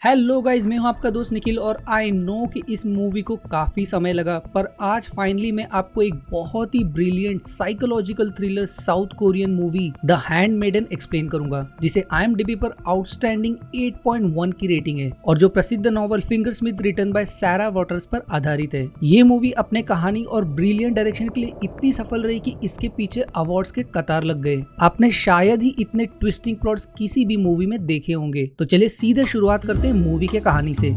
Hello guys, मैं हूं आपका दोस्त निखिल और आई नो कि इस मूवी को काफी समय लगा, पर आज फाइनली मैं आपको एक बहुत ही brilliant psychological thriller South Korean movie the Handmaiden explain करूंगा, जिसे IMDb पर आउटस्टैंडिंग 8.1 की रेटिंग है और जो प्रसिद्ध नॉवल फिंगरस्मिथ रिटन बाय सैरा वॉटर्स पर आधारित है। ये मूवी अपने कहानी और ब्रिलियंट डायरेक्शन के लिए इतनी सफल रही कि इसके पीछे अवार्ड्स के कतार लग गए। आपने शायद ही इतने ट्विस्टिंग प्लॉट्स किसी भी मूवी में देखे होंगे। तो चलिए सीधे शुरुआत करते हैं मूवी के कहानी से।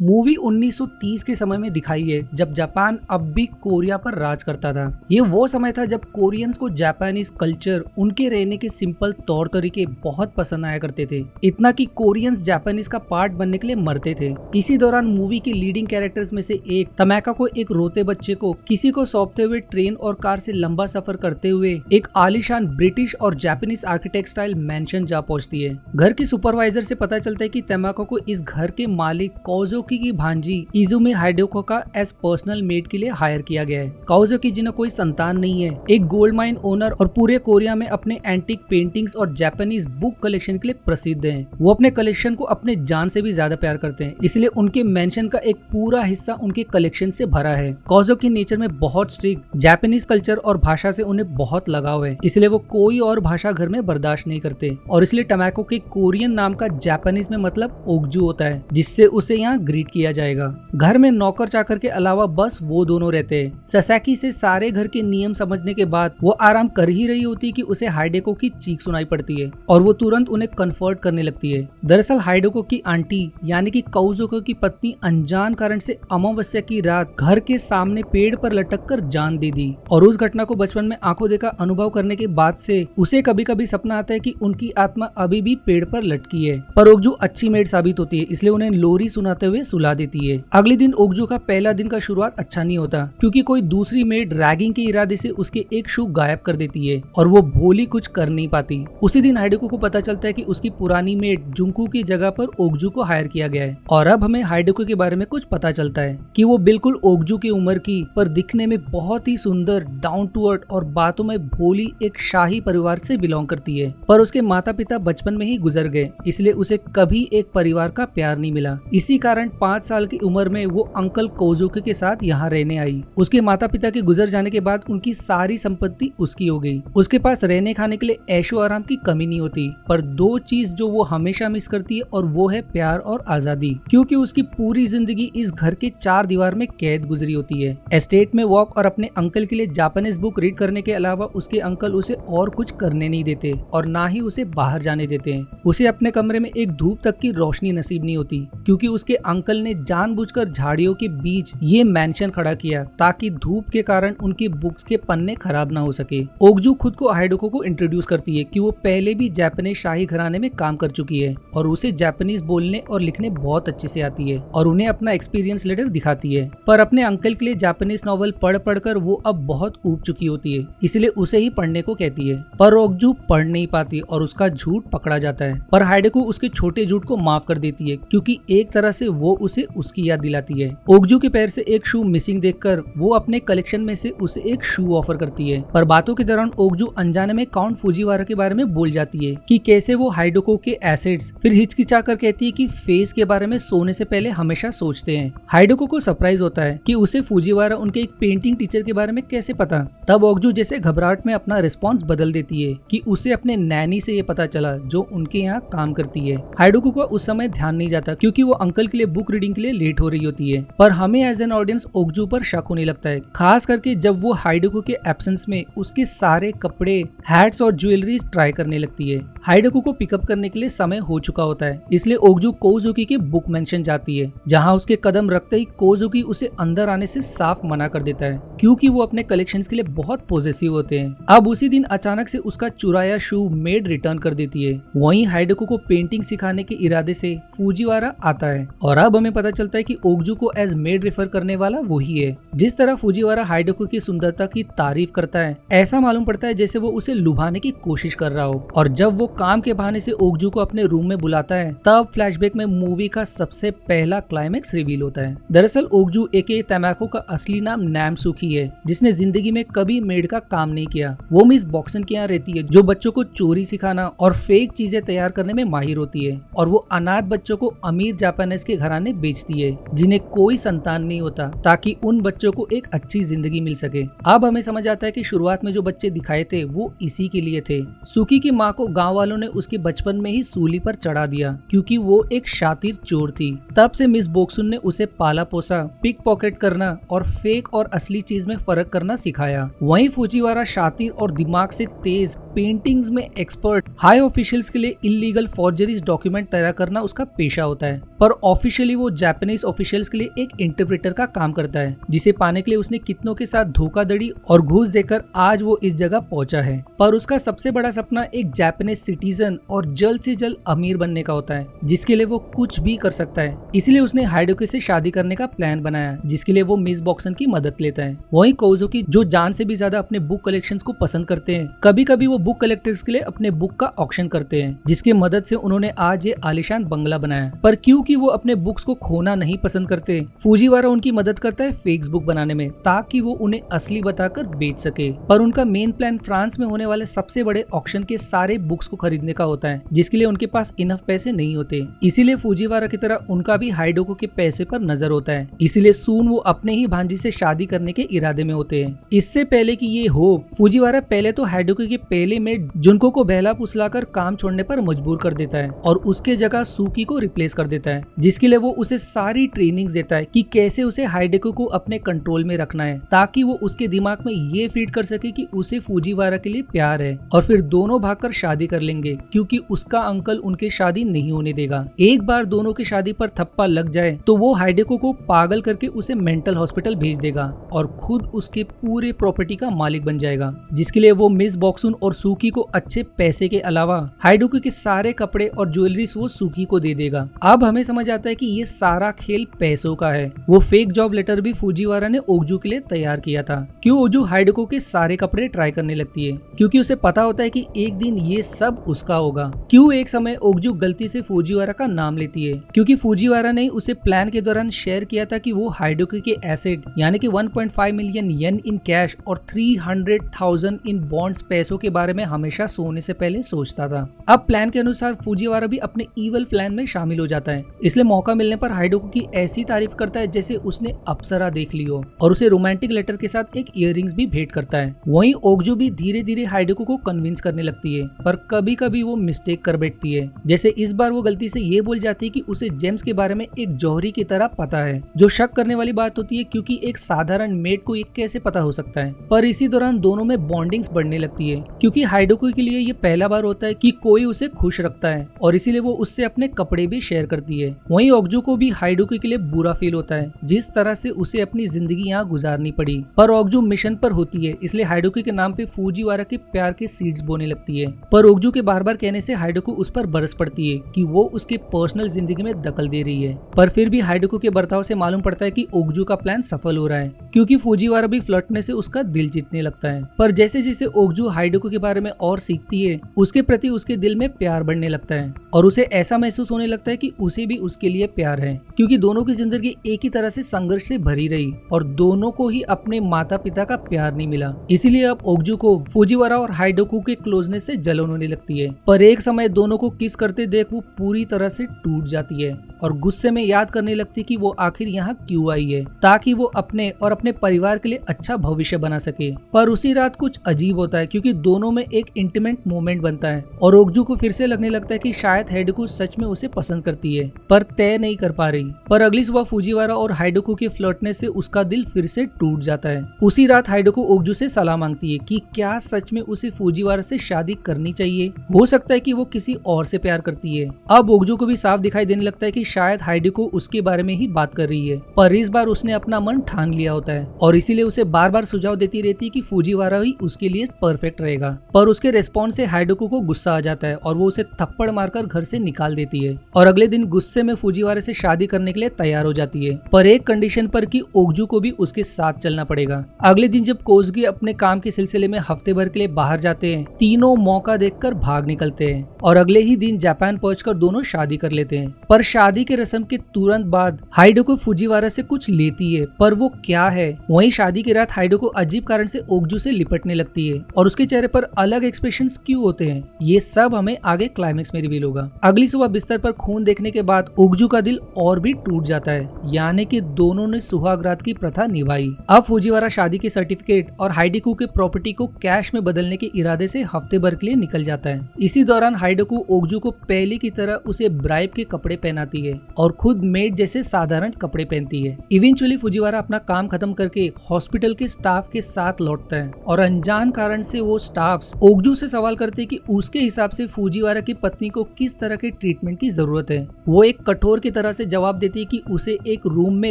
मूवी 1930 के समय में दिखाई है, जब जापान अब भी कोरिया पर राज करता था। ये वो समय था जब कोरियंस को जापानीज कल्चर, उनके रहने के सिंपल तौर तरीके बहुत पसंद आया करते थे, इतना कि कोरियंस जापानीज का पार्ट बनने के लिए मरते थे। इसी दौरान मूवी के लीडिंग कैरेक्टर्स में से एक तमाका को, एक रोते बच्चे को किसी को सौंपते हुए ट्रेन और कार से लंबा सफर करते हुए एक आलीशान ब्रिटिश और जापानीज आर्किटेक्ट स्टाइल मैंशन जा पहुंचती है। घर के सुपरवाइजर से पता चलता है कि तमाका को इस घर के मालिक काओजुकी की भांजी इजुमी हाइडेको का एज पर्सनल मेड के लिए हायर किया गया है। काओजुकी, जिन्हें कोई संतान नहीं है, एक गोल्ड माइन ओनर और पूरे कोरिया में अपने एंटीक पेंटिंग्स और जापानीज बुक कलेक्शन के लिए प्रसिद्ध हैं। वो अपने कलेक्शन को अपने जान से भी ज्यादा प्यार करते हैं, इसलिए उनके मेंशन का एक पूरा हिस्सा उनके कलेक्शन से भरा है। काओजुकी नेचर में बहुत स्ट्रिक्ट, जापानीज कल्चर और भाषा से उन्हें बहुत लगाव है, इसलिए वो कोई और भाषा घर में बर्दाश्त नहीं करते और इसलिए टमाको के कोरियन नाम का जापानीज में मतलब ओगजू होता है, जिससे उसे यहाँ ग्रीट किया जाएगा। घर में नौकर चाकर के अलावा बस वो दोनों रहते हैं। ससाकी से सारे घर के नियम समझने के बाद वो आराम कर ही रही होती कि उसे हाइडेको की चीख सुनाई पड़ती है और वो तुरंत उन्हें कंफर्ट करने लगती है। दरअसल हाइडेको की आंटी यानी कि काओजुकी की पत्नी अनजान कारण से अमावस्या की रात घर के सामने पेड़ पर लटक कर जान दे दी और उस घटना को बचपन में आंखों देखा अनुभव करने के बाद से उसे कभी कभी सपना आता है कि उनकी आत्मा अभी भी पेड़ पर लटकी है। पर ओगजू अच्छी मेड साबित होती है, इसलिए उन्हें लोरी सुनाते हुए सुला देती है। अगले दिन ओगजू का पहला दिन का शुरुआत अच्छा नहीं होता, क्योंकि कोई दूसरी मेड रैगिंग के इरादे से उसके एक शू गायब कर देती है और वो भोली कुछ कर नहीं पाती। उसी दिन हाइडेको को पता चलता है कि उसकी पुरानी मेड जुंकू की जगह पर ओगजू को हायर किया गया है और अब हमें हाइडेको के बारे में कुछ पता चलता है कि वो बिल्कुल ओगजू की उम्र की, पर दिखने में बहुत ही सुंदर, डाउन टू अर्थ और बातों में भोली एक शाही परिवार से बिलोंग करती है। पर उसके माता पिता बचपन में ही गुजर गए, इसलिए उसे कभी एक परिवार का प्यार नहीं मिला। इसी कारण 5 साल की उम्र में वो अंकल काओजुकी के साथ यहाँ रहने आई। उसके माता पिता के गुजर जाने के बाद उनकी सारी संपत्ति उसकी हो गई। उसके पास रहने खाने के लिए ऐशो आराम की कमी नहीं होती, पर दो चीज जो वो हमेशा मिस करती है और वो है प्यार और आजादी, क्योंकि उसकी पूरी जिंदगी इस घर के 4 दीवार में कैद गुजरी होती है। एस्टेट में वॉक और अपने अंकल के लिए जापानीज बुक रीड करने के अलावा उसके अंकल उसे और कुछ करने नहीं देते और ना ही उसे बाहर जाने देते हैं। उसे अपने कमरे में एक धूप तक की रोशनी नसीब नहीं होती, क्योंकि उसके अंकल ने जानबूझकर झाड़ियों के बीच ये मैंशन खड़ा किया ताकि धूप के कारण उनकी बुक्स के पन्ने खराब ना हो सके। ओगजू खुद को हाइडेको को इंट्रोड्यूस करती है कि वो पहले भी जापानीज शाही घराने में काम कर चुकी है और उसे जापानीज बोलने और लिखने बहुत अच्छे से आती है और उन्हें अपना एक्सपीरियंस लेटर दिखाती है। पर अपने अंकल के लिए जापानीज नॉवल पढ़ पढ़कर वो अब बहुत ऊब चुकी होती है, इसलिए उसे ही पढ़ने को कहती है। पर ओगजू पढ़ नहीं पाती और उसका झूठ पकड़ा जाता है, पर हाइडेको उसके छोटे झूठ को माफ कर देती है, क्योंकि एक तरह से वो उसे उसकी याद दिलाती है। ओगजू के पैर से एक शू मिसिंग देखकर वो अपने कलेक्शन में से उसे एक शू ऑफर करती है, पर बातों के दौरान ओगजू अनजाने में काउंट फुजीवारा के बारे में बोल जाती है कि कैसे वो हाइडेको के एसेट्स, फिर हिचकिचाकर कहती है कि फेस के बारे में सोने से पहले हमेशा सोचते हैं। हाइडेको को सरप्राइज होता है कि उसे फुजीवारा उनके एक पेंटिंग टीचर के बारे में कैसे पता। तब ओगजू जैसे घबराहट में अपना रिस्पॉन्स बदल देती है कि उसे अपने नैनी से ये पता चला जो उनके यहाँ काम करती है। हाइडेको को उस समय ध्यान नहीं जाता, क्योंकि वो अंकल के लिए बुक रीडिंग के लिए लेट हो रही होती है, पर हमें एज एन ऑडियंस ओगजू पर शक होने लगता है, खास करके जब वो हाइडेको के एब्सेंस में उसके सारे कपड़े, हैट्स और ज्वेलरीज ट्राई करने लगती है। हाइडेको को पिकअप करने के लिए समय हो चुका होता है, इसलिए ओगजू काओजुकी के बुक मेंशन जाती है, जहां उसके कदम रखते ही काओजुकी उसे अंदर आने से साफ मना कर देता है, क्योंकि वो अपने कलेक्शंस के लिए बहुत पॉजेसिव होते हैं। अब उसी दिन अचानक से उसका चुराया शू मेड रिटर्न कर देती है। वहीं हाइडेको को पेंटिंग सिखाने के इरादे से फुजीवारा आता है और अब तब हमें पता चलता है कि ओगजू को एज मेड रेफर करने वाला वही है। जिस तरह फुजीवारा हाइडोकू की सुंदरता की तारीफ करता है, ऐसा मालूम पड़ता है जैसे वो उसे लुभाने की कोशिश कर रहा हो। और जब वो काम के बहाने से ओगजू को अपने रूम में बुलाता है, तब फ्लैशबैक में मूवी का सबसे पहला क्लाइमेक्स रिवील होता है। दरअसल ओगजू एके तमाको का असली नाम नामसुकी है, जिसने जिंदगी में कभी मेड का काम नहीं किया। वो मिस बॉक्सन के यहाँ रहती है, जो बच्चों को चोरी सिखाना और फेक चीजें तैयार करने में माहिर होती है। और वो अनाथ बच्चों को अमीर जापानीज के घराने बेचती है, जिन्हें कोई संतान नहीं होता, ताकि उन बच्चों को एक अच्छी जिंदगी मिल सके। अब हमें समझ आता है कि शुरुआत में जो बच्चे दिखाए थे वो इसी के लिए थे। सुकी की माँ को गाँव वालों ने उसके बचपन में ही सूली पर चढ़ा दिया, क्योंकि वो एक शातिर चोर थी। तब से मिस बोक्सुन ने उसे पाला पोसा, पिक पॉकेट करना और फेक और असली चीज में फर्क करना सिखाया। वहीं फुजीवारा शातिर और दिमाग से तेज, पेंटिंग्स में एक्सपर्ट, हाई ऑफिशियल्स के लिए इलीगल फॉर्जरीज डॉक्यूमेंट तैयार करना उसका पेशा होता है। पर ऑफिशियली वो जापानीज ऑफिशियल्स के लिए एक इंटरप्रेटर का काम करता है, जिसे पाने के लिए उसने कितनों के साथ धोखाधड़ी और घूस देकर आज वो इस जगह पहुंचा है। पर उसका सबसे बड़ा सपना एक जापानीज सिटीजन और जल्द से जल्द अमीर बनने का होता है, जिसके लिए वो कुछ भी कर सकता है। इसलिए उसने हाइडोकी से शादी करने का प्लान बनाया, जिसके लिए वो मिस बॉक्सन की मदद लेता है। वहीं कोजुकी, जो जान से भी ज्यादा अपने बुक कलेक्शंस को पसंद करते हैं, कभी कभी वो बुक कलेक्टर्स के लिए अपने बुक का ऑक्शन करते हैं, जिसके मदद से उन्होंने आज ये आलीशान बंगला बनाया। पर क्योंकि वो अपने बुक्स को खोना नहीं पसंद करते, फुजीवारा उनकी मदद करता है फेक्स बुक बनाने में, ताकि वो उन्हें असली बताकर बेच सके। पर उनका मेन प्लान फ्रांस में होने वाले सबसे बड़े ऑक्शन के सारे बुक्स को खरीदने का होता है, जिसके लिए उनके पास इनफ पैसे नहीं होते। इसीलिए फुजीवारा की तरह उनका भी हाइडोको के पैसे पर नजर होता है। इसीलिए सून वो अपने ही भांजी से शादी करने के इरादे में होते हैं। इससे पहले कि ये हो, फुजीवारा पहले तो हाइडोको के पहले मेड जुनको को बहला फुसलाकर काम छोड़ने पर मजबूर कर देता है और उसके जगह सुकी को रिप्लेस कर देता है, जिसके लिए वो उसे सारी ट्रेनिंग्स देता है कि कैसे उसे हाइडोको को अपने कंट्रोल में रखना है, ताकि वो उसके दिमाग में ये फीड कर सके कि उसे फुजीवारा के लिए प्यार है। और फिर दोनों भागकर शादी कर लेंगे, क्योंकि उसका अंकल उनकी शादी नहीं होने देगा। एक बार दोनों की शादी पर थप्पा लग जाए तो वो हाइडोको को पागल करके उसे मेंटल हॉस्पिटल भेज देगा और खुद उसके पूरे प्रॉपर्टी का मालिक बन जाएगा, जिसके लिए वो मिस बॉक्सुन और सुकी को अच्छे पैसे के अलावा हाइडोको के सारे कपड़े और ज्वेलरीज वो सुकी को दे देगा। अब हमें समझ आता है कि ये सारा खेल पैसों का है। वो फेक जॉब लेटर भी फुजीवारा ने ओगजू के लिए तैयार किया था। क्यों ओगजू हाइडोको के सारे कपड़े ट्राई करने लगती है, क्योंकि उसे पता होता है कि एक दिन ये सब उसका होगा। क्यों एक समय ओगजू गलती से फुजीवारा का नाम लेती है, क्योंकि फुजीवारा ने उसे प्लान के दौरान शेयर किया था कि वो हाइडोको के एसेट यानी कि 1.5 मिलियन येन इन कैश और 300,000 इन बॉन्ड्स पैसों के बारे में हमेशा सोने से पहले सोचता था। अब प्लान के अनुसार फुजीवारा भी अपने ईवल प्लान में शामिल हो जाता है। इसलिए मौका मिलने पर हाइडोको की ऐसी तारीफ करता है जैसे उसने अप्सरा देख ली हो, और उसे रोमांटिक लेटर के साथ एक इयररिंग्स भी भेंट करता है। वहीं ओगजू भी धीरे धीरे हाइडोको को कन्विंस करने लगती है, पर कभी कभी वो मिस्टेक कर बैठती है। जैसे इस बार वो गलती से ये बोल जाती है कि उसे जेम्स के बारे में एक जौहरी की तरह पता है, जो शक करने वाली बात होती है, क्योंकि एक साधारण मेड को ये कैसे पता हो सकता है। पर इसी दौरान दोनों में बॉन्डिंग्स बढ़ने लगती है, क्योंकि हाइडोको के लिए ये पहला बार होता है कि कोई उसे खुश रखता है, और इसीलिए वो उससे अपने कपड़े भी शेयर करती है। वहीं ओगजू को भी हाइडोको के लिए बुरा फील होता है, जिस तरह से उसे अपनी जिंदगी यहाँ गुजारनी पड़ी। पर ओगजू मिशन पर होती है, इसलिए हाइडोको के नाम पे फुजीवारा के प्यार के सीड्स बोने लगती है। पर ओगजू के बार बार कहने से हाइडोको उस पर बरस पड़ती है कि वो उसके पर्सनल जिंदगी में दखल दे रही है। पर फिर भी हाइडोको के बर्ताव से मालूम पड़ता है कि ओगजू का प्लान सफल हो रहा है, क्योंकि फुजीवारा भी फ्लर्टने से उसका दिल जीतने लगता है। पर जैसे जैसे ओगजू हाइडोको के बारे में और सीखती है, उसके प्रति उसके दिल में प्यार बढ़ने लगता है, और उसे ऐसा महसूस होने लगता है कि उसे भी उसके लिए प्यार है, क्योंकि दोनों की जिंदगी एक ही तरह से संघर्ष से भरी रही और दोनों को ही अपने माता पिता का प्यार नहीं मिला। इसीलिए अब ओगजू को फुजीवारा और हाइडोको के क्लोजनेस से जलन होने लगती है। पर एक समय दोनों को किस करते देख वो पूरी तरह से टूट जाती है और गुस्से में याद करने लगती कि वो आखिर यहाँ क्यों आई है, ताकि वो अपने और अपने परिवार के लिए अच्छा भविष्य बना सके। पर उसी रात कुछ अजीब होता है, क्योंकि दोनों में एक इंटीमेट मोमेंट बनता है और ओगजू को फिर से लगने लगता है कि शायद हाइडोको सच में उसे पसंद करती है, पर तय नहीं कर पा रही। पर अगली सुबह फुजीवारा और हाइडोको के फ्लर्टनेस से उसका दिल फिर से टूट जाता है। उसी रात हाइडोको ओगजू से सलाह मांगती है कि क्या सच में उसे फुजीवारा से शादी करनी चाहिए। हो सकता है कि वो किसी और से प्यार करती है। अब ओगजू को भी साफ दिखाई देने लगता है कि शायद हाइडोको उसके बारे में ही बात कर रही है, पर इस बार उसने अपना मन ठान लिया होता है और इसीलिए उसे बार बार सुझाव देती रहती है कि फुजीवारा ही उसके लिए परफेक्ट रहेगा। पर उसके रेस्पॉन्स से हाइडोको को गुस्सा आ जाता है और वो उसे थप्पड़ मारकर घर से निकाल देती है और अगले दिन गुस्से में फुजीवारा से शादी करने के लिए तैयार हो जाती है, पर एक कंडीशन पर कि ओगजू को भी उसके साथ चलना पड़ेगा। अगले दिन जब कोजुकी अपने काम के सिलसिले में हफ्ते भर के लिए बाहर जाते हैं, तीनों मौका देखकर भाग निकलते हैं और अगले ही दिन जापान पहुंचकर दोनों शादी कर लेते हैं। पर शादी के रस्म के तुरंत बाद हाइडोको फुजीवारा से कुछ लेती है, पर वो क्या है। वहीं शादी की रात हाइडोको अजीब कारण से ओगजू से लिपटने लगती है और उसके चेहरे पर अलग एक्सप्रेशंस क्यों होते हैं, ये सब हमें आगे क्लाइमेक्स में रिवील होगा। अगली सुबह बिस्तर पर खून देखने के बाद ओगजू का दिल और भी टूट जाता है, यानी कि दोनों ने सुहागरात की प्रथा निभाई। अब फुजीवारा शादी के सर्टिफिकेट और हाइडोको के प्रॉपर्टी को कैश में बदलने के इरादे से हफ्ते भर के लिए निकल जाता है। इसी दौरान हाइडोको ओगजू को पहले की तरह उसे ब्राइब के कपड़े पहनाती है और खुद मेड जैसे साधारण कपड़े पहनती है। इवेंचुअली फुजीवारा अपना काम खत्म करके हॉस्पिटल के स्टाफ के साथ लौटता है और अनजान कारण से वो स्टाफ्स ओगजू से सवाल करते हैं कि उसके हिसाब से फुजीवारा की पत्नी को किस तरह के ट्रीटमेंट की जरूरत है। वो एक कठोर की तरह से जवाब देती है कि उसे एक रूम में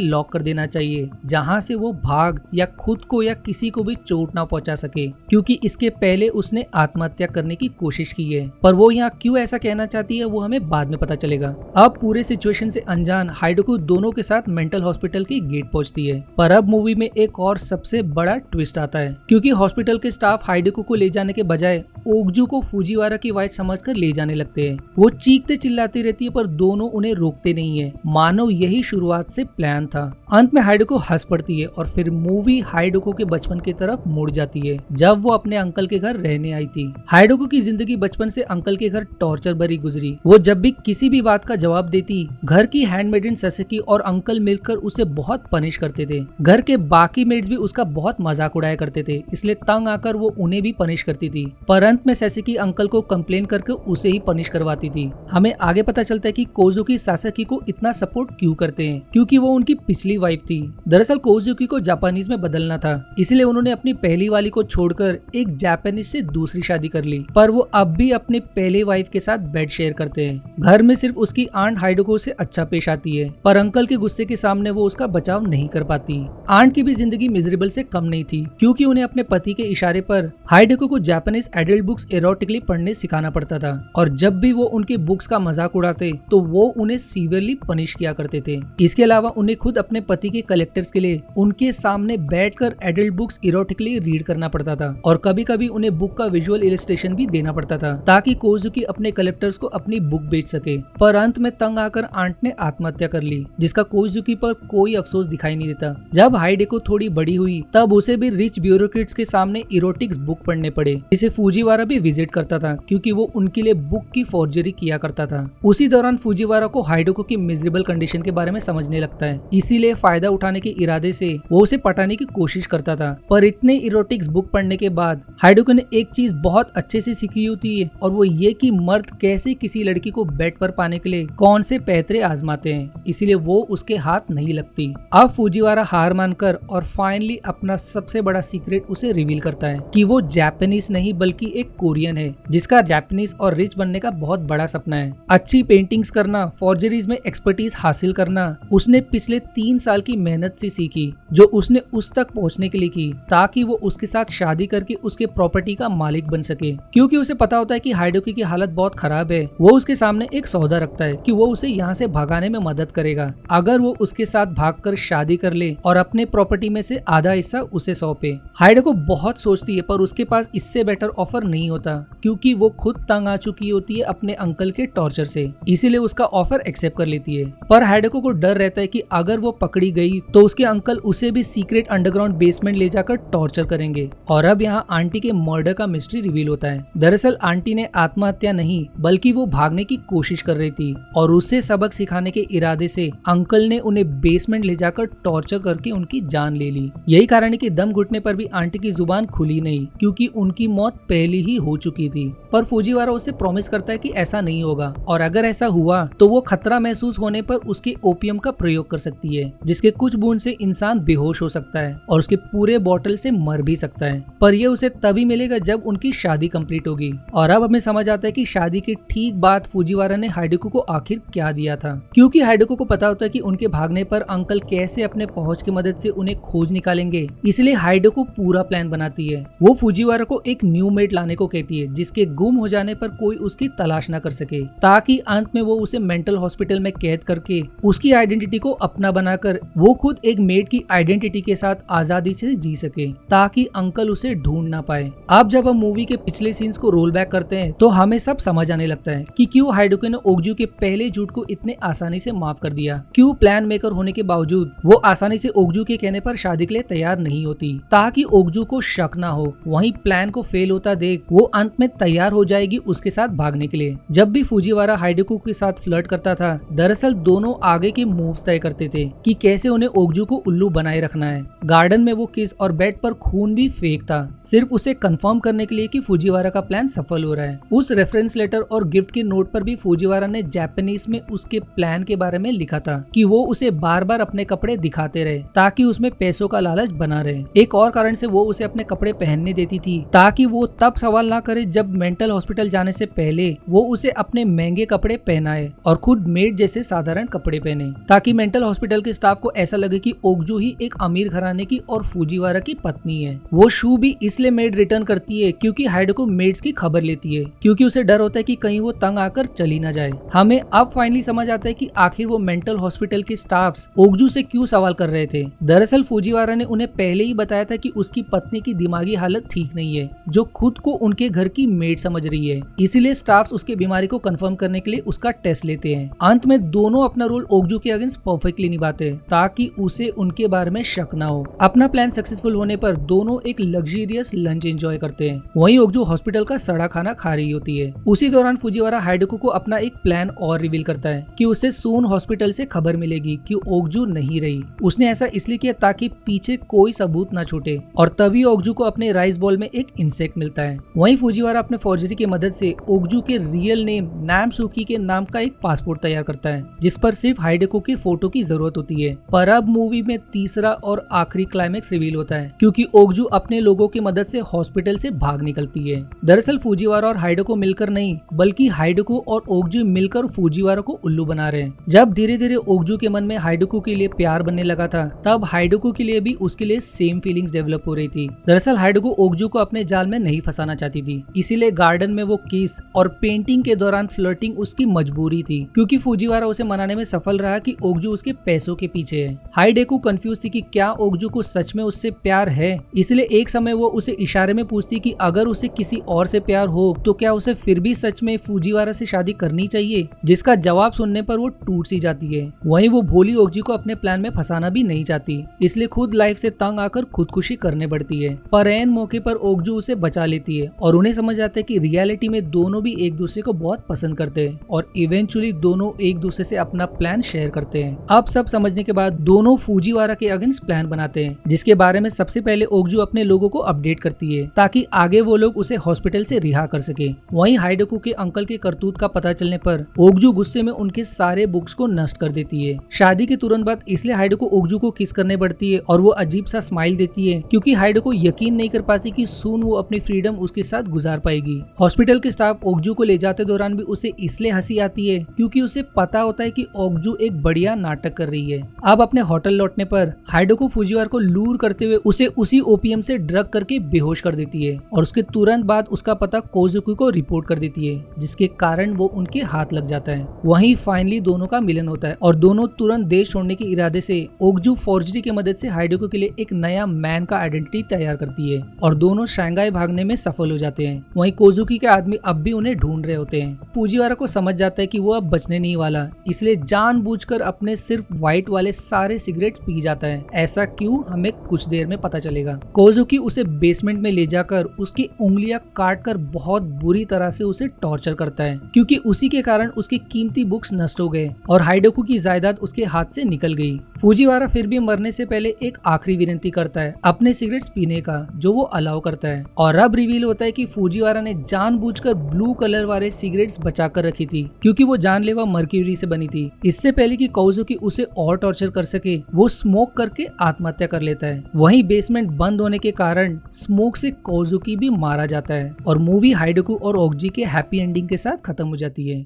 लॉक कर देना चाहिए जहां से वो भाग या खुद को या किसी को भी चोट ना पहुंचा सके, क्योंकि इसके पहले उसने आत्महत्या करने की कोशिश की है। पर वो यहाँ क्यों ऐसा कहना चाहती है वो हमें बाद में पता चलेगा। अब पूरे सिचुएशन से अनजान हाइडोको दोनों के साथ मेंटल हॉस्पिटल की गेट पहुंचती है। पर अब मूवी में एक और सबसे बड़ा ट्विस्ट आता है, क्योंकि हॉस्पिटल के स्टाफ हाइडोको को ले जाने के बजाय ओगजू को फुजीवारा की वाइफ समझकर ले जाने लगते हैं। वो चीखते चिल्लाती रहती है पर दोनों उन्हें रोकते नहीं है, मानो यही शुरुआत से प्लान था। अंत में हाइडोको हंस पड़ती है और फिर मूवी हाइडोको के बचपन की तरफ मुड़ जाती है जब वो अपने अंकल के घर रहने आई थी। हाइडोको की जिंदगी बचपन से अंकल के घर टॉर्चर भरी गुजरी। वो जब भी किसी भी बात का जवाब देती, घर की हैंडमेडन ससेकी और अंकल मिलकर उसे बहुत पनिश करते थे। घर के बाकी मेड्स भी उसका बहुत मजाक उड़ाया करते थे, इसलिए तंग आकर वो उन्हें भी पनिश करती थी। पर अंत में ससेकी अंकल को कंप्लेन करके उसे ही पनिश करवाती थी। हमें आगे पता चलता है कि कोजुकी सासाकी को इतना सपोर्ट क्यों करते हैं, क्योंकि वो उनकी पिछली वाइफ थी। दरअसल कोजुकी को जापानीज में बदलना था, इसलिए उन्होंने अपनी पहली वाली को छोड़कर एक जापानीज से दूसरी शादी कर ली। पर वो अब भी अपने पहले वाइफ के साथ बेड शेयर करते हैं। घर में सिर्फ उसकी आंट हाइडोको से अच्छा पेश आती है, पर अंकल के गुस्से के सामने वो उसका बचाव नहीं कर पाती। आंट की भी जिंदगी मिजरेबल से कम नहीं थी, क्योंकि उन्हें अपने पति के इशारे पर हाइडोको को जापानीज एडल्ट बुक्स एरोटिकली पढ़ने सिखाना पड़ता था और जब भी वो उनके बुक्स का मजाक उड़ाते तो वो उन्हें सीवियरली पनिश किया करते थे। इसके अलावा उन्हें खुद अपने पति के कलेक्टर्स के लिए उनके सामने बैठकर एडल्ट बुक्स इरोटिकली रीड करना पड़ता था और कभी कभी उन्हें बुक का विजुअल इलस्ट्रेशन भी देना पड़ता था ताकि कोजुकी अपने कलेक्टर्स को अपनी बुक बेच सके। पर अंत में तंग आकर आंट ने आत्महत्या कर ली, जिसका कोजुकी पर कोई अफसोस दिखाई नहीं देता। जब हाइडेको थोड़ी बड़ी हुई तब उसे भी रिच ब्यूरोक्रेट्स के सामने इरोटिक्स बुक पढ़ने पड़े, जिसे फुजीवारा भी विजिट करता था क्योंकि वो उनके लिए बुक की फोर्जरी किया करता था। उसी दौरान फुजीवारा को हाइडोको की मिजरेबल कंडीशन के बारे में समझने लगता है, इसीलिए फायदा उठाने के इरादे से वो उसे पटाने की कोशिश करता था। पर इतने इरोटिक्स बुक पढ़ने के बाद हाइडोको ने एक चीज बहुत अच्छे से सीखी होती है और वो ये कि मर्द कैसे किसी लड़की को बेड पर पाने के लिए कौन से पैतरे आजमाते हैं, इसीलिए वो उसके हाथ नहीं लगती। अब फुजीवारा हार मानकर और फाइनली अपना सबसे बड़ा सीक्रेट उसे रिवील करता है कि वो जापानीज नहीं बल्कि एक कोरियन है, जिसका जापानीज और रिच बनने का बहुत बड़ा सपना है। अच्छी पेंटिंग्स करना, फॉर्जरीज में एक्सपर्टीज हासिल करना उसने पिछले 3 साल की मेहनत से सीखी, जो उसने उस तक पहुंचने के लिए की ताकि वो उसके साथ शादी करके उसके प्रॉपर्टी का मालिक बन सके। क्योंकि उसे पता होता है कि हाइडोकी की हालत बहुत खराब है, वो उसके सामने एक सौदा रखता है कि वो उसे यहाँ से भगाने में मदद करेगा अगर वो उसके साथ भागकर शादी कर ले और अपने प्रॉपर्टी में से आधा हिस्सा उसे सौंपे। हाइडोको बहुत सोचती है पर उसके पास इससे बेटर ऑफर नहीं होता, क्योंकि वो खुद तंग आ चुकी होती है अपने अंकल के टॉर्चर से, इसीलिए उसका ऑफर एक्सेप्ट कर लेती है। पर हाइडोको को डर रहता है कि अगर वो पकड़ी गई तो उसके अंकल उसे भी सीक्रेट अंडरग्राउंड बेसमेंट ले जाकर टॉर्चर करेंगे। और अब यहाँ आंटी के मर्डर का मिस्ट्री रिवील होता है। दरअसल आंटी ने आत्महत्या नहीं बल्कि वो भागने की कोशिश कर रही थी और उसे सबक सिखाने के इरादे से अंकल ने उन्हें बेसमेंट ले जाकर टॉर्चर करके उनकी जान ले ली। यही कारण है कि दम घुटने पर भी आंटी की जुबान खुली नहीं, क्योंकि उनकी मौत पहले ही हो चुकी थी। पर फुजीवारा उसे प्रॉमिस करता है कि ऐसा नहीं होगा और अगर ऐसा हुआ तो वो खतरा महसूस होने पर उसके ओपियम का प्रयोग कर सकती है, जिसके कुछ बूंद से इंसान बेहोश हो सकता है और उसके पूरे बोतल से मर भी सकता है। पर ये उसे तभी मिलेगा जब उनकी शादी कंप्लीट होगी। और अब हमें समझ आता है कि शादी के ठीक बाद फुजीवारा ने हाइडोको को आखिर क्या दिया था, क्योंकि हाइडोको को पता होता है कि उनके भागने पर अंकल कैसे अपने पहुंच की मदद से उन्हें खोज निकालेंगे, इसलिए हाइडोको पूरा प्लान बनाती है। वो फुजीवारा को एक न्यू मेड लाने को कहती है, जिसके गुम हो जाने पर कोई उसकी तलाश न कर सके, ताकि अंत में वो उसे मेंटल हॉस्पिटल में कैद करके उसकी आइडेंटिटी को अपना बनाकर वो खुद एक मेड की आइडेंटिटी के साथ आजादी से जी सके, ताकि अंकल उसे ढूंढ ना पाए। अब जब हम मूवी के पिछले सीन्स को रोल बैक करते हैं तो हमें सब समझ आने लगता है कि क्यों हाइडोके ने ओगजू के पहले झूठ को इतने आसानी से माफ कर दिया, क्यों प्लान मेकर होने के बावजूद वो आसानी से ओगजू के कहने पर शादी के लिए तैयार नहीं होती, ताकि ओगजू को शक ना हो। वहीं प्लान को फेल होता देख वो अंत में तैयार हो जाएगी उसके साथ भागने के लिए। जब भी फुजीवारा हाइडोको के साथ फ्लर्ट करता था, दरअसल दोनों आगे के मूव्स तय करते थे कि कैसे उन्हें ओगजू को उल्लू बनाए रखना है। गार्डन में वो किस और बेड पर खून भी फेंक था, सिर्फ उसे कंफर्म करने के लिए कि फुजीवारा का प्लान सफल हो रहा है। उस रेफरेंस लेटर और गिफ्ट के नोट पर भी फुजीवारा ने जापानीज में उसके प्लान के बारे में लिखा था कि वो उसे बार बार अपने कपड़े दिखाते रहे ताकि उसमें पैसों का लालच बना रहे। एक और कारण से वो उसे अपने कपड़े पहनने देती थी ताकि वो तब सवाल ना करे जब मेंटल हॉस्पिटल जाने से पहले वो उसे अपने महंगे कपड़े पहनाए और खुद मेड जैसे साधारण कपड़े पहने, ताकि मेंटल हॉस्पिटल के स्टाफ को ऐसा लगे कि ओगजू ही एक अमीर घराने की और फुजीवारा की पत्नी है। वो शू भी इसलिए मेड रिटर्न करती है क्योंकि हाइडोको मेड्स की खबर लेती है, क्योंकि उसे डर होता है कि कहीं वो तंग आकर चली ना जाए। हमें अब फाइनली समझ आता है कि आखिर वो मेंटल हॉस्पिटल के स्टाफ्स ओगजू से क्यों सवाल कर रहे थे। दरअसल फुजीवारा ने उन्हें पहले ही बताया था कि उसकी पत्नी की दिमागी हालत ठीक नहीं है, जो खुद को उनके घर की मेड समझ रही है। इसीलिए स्टाफ्स उसकी बीमारी को कंफर्म करने के लिए उसका टेस्ट लेते हैं। अंत में दोनों अपना रोल ओगजू के अगेंस्ट परफेक्टली निभाते हैं ताकि उसे उनके बारे में शक ना हो। अपना प्लान सक्सेसफुल होने पर दोनों एक लग्जरियस लंच एंजॉय करते हैं। वहीं ओगजू हॉस्पिटल का सड़ा खाना खा रही होती है। उसी दौरान फुजीवारा हाइडोको को अपना एक प्लान और रिवील करता है कि उसे सून हॉस्पिटल से खबर मिलेगी कि ओगजू नहीं रही। उसने ऐसा इसलिए किया ताकि पीछे कोई सबूत न छूटे, और तभी ओगजू को अपने राइस बॉल में एक इंसेक्ट मिलता है। वहीं फुजीवारा अपने फॉर्जरी की मदद से ओगजू के रियल नेम नामसुकी के नाम का एक पासपोर्ट तैयार करता है, जिस पर सिर्फ हाइडोको की फोटो की जरूरत होती है। पर अब मूवी में तीसरा और आखिरी क्लाइमेक्स रिवील होता है, क्योंकि ओगजू अपने लोगों की मदद से हॉस्पिटल से भाग निकलती है। दरअसल फुजीवारा और हाइडोको मिलकर नहीं, बल्कि हाइडोको और ओगजू मिलकर फुजीवारा को उल्लू बना रहे हैं। जब धीरे धीरे ओगजू के मन में हाइडोको के लिए प्यार बनने लगा था, तब हाइडोको के लिए भी उसके लिए सेम फीलिंग्स डेवलप हो रही थी। दरअसल हाइडोको ओगजू को अपने जाल में नहीं फंसाना चाहती थी, इसीलिए गार्डन में वो किस और पेंटिंग के दौरान फ्लर्टिंग उसकी मजबूरी थी, क्योंकि फुजीवारा उसे मनाने में सफल रहा कि ओगजू उसके पैसों के पीछे है। हाइडोको कंफ्यूज थी कि क्या ओगजू को सच में उससे प्यार है, इसलिए एक समय वो उसे इशारे में पूछती कि अगर उसे किसी और से प्यार हो तो क्या उसे फिर भी सच में फुजीवारा से शादी करनी चाहिए, जिसका जवाब सुनने पर वो टूट सी जाती है। वहीं वो भोली ओगजू को अपने प्लान में फंसाना भी नहीं चाहती, इसलिए खुद लाइफ से तंग आकर खुदकुशी करने पड़ती है। पर ऐन मौके पर ओगजू उसे बचा लेती है और उन्हें समझ आता है कि रियलिटी में दोनों भी एक दूसरे को बहुत पसंद करते हैं और इवेंचुअली दोनों एक दूसरे से अपना प्लान शेयर करते हैं। अब सब समझने के बाद दोनों फुजीवारा के अगेंस्ट प्लान बनाते हैं, जिसके बारे में सबसे पहले ओगजू अपने लोगों को अपडेट करती है ताकि आगे वो लोग उसे हॉस्पिटल से रिहा कर सके। वहीं हाइडोको के अंकल के करतूत का पता चलने पर ओगजू गुस्से में उनके सारे बुक्स को नष्ट कर देती है। शादी के तुरंत बाद इसलिए हाइडोको ओगजू को किस करने पड़ती है और वो अजीब सा स्माइल देती है, क्योंकि हाइडोको यकीन नहीं कर पाती कि सून वो अपनी फ्रीडम उसके साथ गुजार पाएगी। हॉस्पिटल के स्टाफ ओगजू को ले जाते दौरान भी उसे इसलिए हंसी आती है क्योंकि उसे पता होता है कि ओगजू एक बढ़िया नाटक कर रही है। अब अपने होटल लौटने पर हाइडोको फुजीवारा को लूर करते हुए उसे उसी ओपीएम से ड्रग करके बेहोश कर देती है और उसके तुरंत बाद उसका पता कोजुकी को रिपोर्ट कर देती है, जिसके कारण वो उनके हाथ लग जाता है। वहीं फाइनली दोनों का मिलन होता है और दोनों तुरंत देश छोड़ने के इरादे से ओगजू फॉर्जरी की मदद से हाइडोको के लिए एक नया मैन का आइडेंटिटी तैयार करती है और दोनों शंघाई भागने में सफल हो जाते हैं। वहीं कोजुकी के आदमी अब भी उन्हें ढूंढ रहे होते हैं। फुजीवारा को समझ जाता है कि वो अब बचने नहीं वाला, इसलिए जानबूझकर अपने सिर्फ व्हाइट वाले सारे सिगरेट पी जाता है। ऐसा क्यों, हमें कुछ देर में पता चलेगा। कोजुकी उसे बेसमेंट में ले जाकर उसकी उंगलियां काटकर बहुत बुरी तरह से उसे टॉर्चर करता है, क्योंकि उसी के कारण उसकी कीमती बुक्स नष्ट हो गए और हाइडोको की जायदाद उसके हाथ से निकल गई। फुजीवारा फिर भी मरने से पहले एक आखिरी विनती करता है अपने सिगरेट्स पीने का, जो वो अलाउ करता है। और अब रिवील होता है कि फुजीवारा ने जानबूझकर ब्लू कलर वाले सिगरेट्स बचा कर रखी थी, क्योंकि वो जानलेवा मर्क्यूरी से बनी थी। इससे पहले कि कोजुकी उसे और टॉर्चर कर सके, वो स्मोक करके आत्महत्या कर लेता है। वहीं बेसमेंट बंद होने के कारण स्मोक से कोजुकी भी मारा जाता है और मूवी हाइडोको और ओगजी के हैप्पी एंडिंग के साथ खत्म हो जाती है।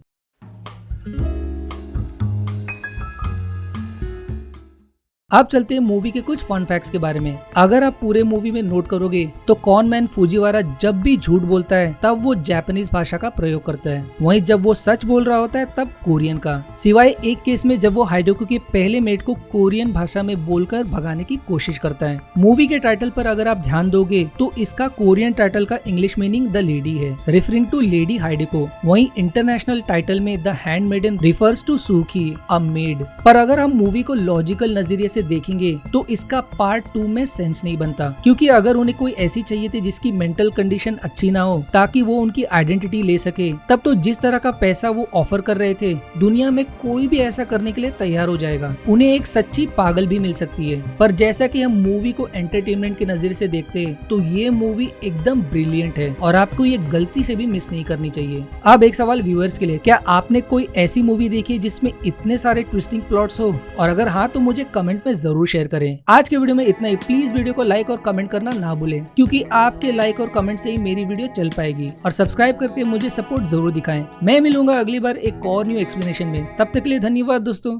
अब चलते हैं मूवी के कुछ फन फैक्ट्स के बारे में। अगर आप पूरे मूवी में नोट करोगे तो कॉनमैन फुजीवारा जब भी झूठ बोलता है तब वो जापानीज भाषा का प्रयोग करता है, वहीं जब वो सच बोल रहा होता है तब कोरियन का, सिवाय एक केस में जब वो हाइडोकू के पहले मेट को कोरियन भाषा में बोलकर भगाने की कोशिश करता है। मूवी के टाइटल पर अगर आप ध्यान दोगे तो इसका कोरियन टाइटल का इंग्लिश मीनिंग द लेडी है, रेफरिंग टू लेडी हाइडेको। वहीं इंटरनेशनल टाइटल में द हैंडमेडन रिफर्स टू सूखी अ मेड। पर अगर हम मूवी को लॉजिकल नजरिए से देखेंगे तो इसका पार्ट 2 में सेंस नहीं बनता, क्योंकि अगर उन्हें कोई ऐसी चाहिए थी जिसकी मेंटल कंडीशन अच्छी ना हो ताकि वो उनकी आइडेंटिटी ले सके, तब तो जिस तरह का पैसा वो ऑफर कर रहे थे दुनिया में कोई भी ऐसा करने के लिए तैयार हो जाएगा। उन्हें एक सच्ची पागल भी मिल सकती है। पर जैसा कि हम मूवी को एंटरटेनमेंट के नजरिए से देखते हैं तो ये मूवी एकदम ब्रिलियंट है और आपको ये गलती से भी मिस नहीं करनी चाहिए। अब एक सवाल व्यूअर्स के लिए, क्या आपने कोई ऐसी मूवी देखी है जिसमें इतने सारे ट्विस्टिंग प्लॉट्स हो? और अगर हाँ तो मुझे कमेंट में जरूर शेयर करें। आज के वीडियो में इतना ही। प्लीज वीडियो को लाइक और कमेंट करना ना भूलें, क्योंकि आपके लाइक और कमेंट से ही मेरी वीडियो चल पाएगी। और सब्सक्राइब करके मुझे सपोर्ट जरूर दिखाएं। मैं मिलूंगा अगली बार एक और न्यू एक्सप्लेनेशन में। तब तक के लिए धन्यवाद दोस्तों।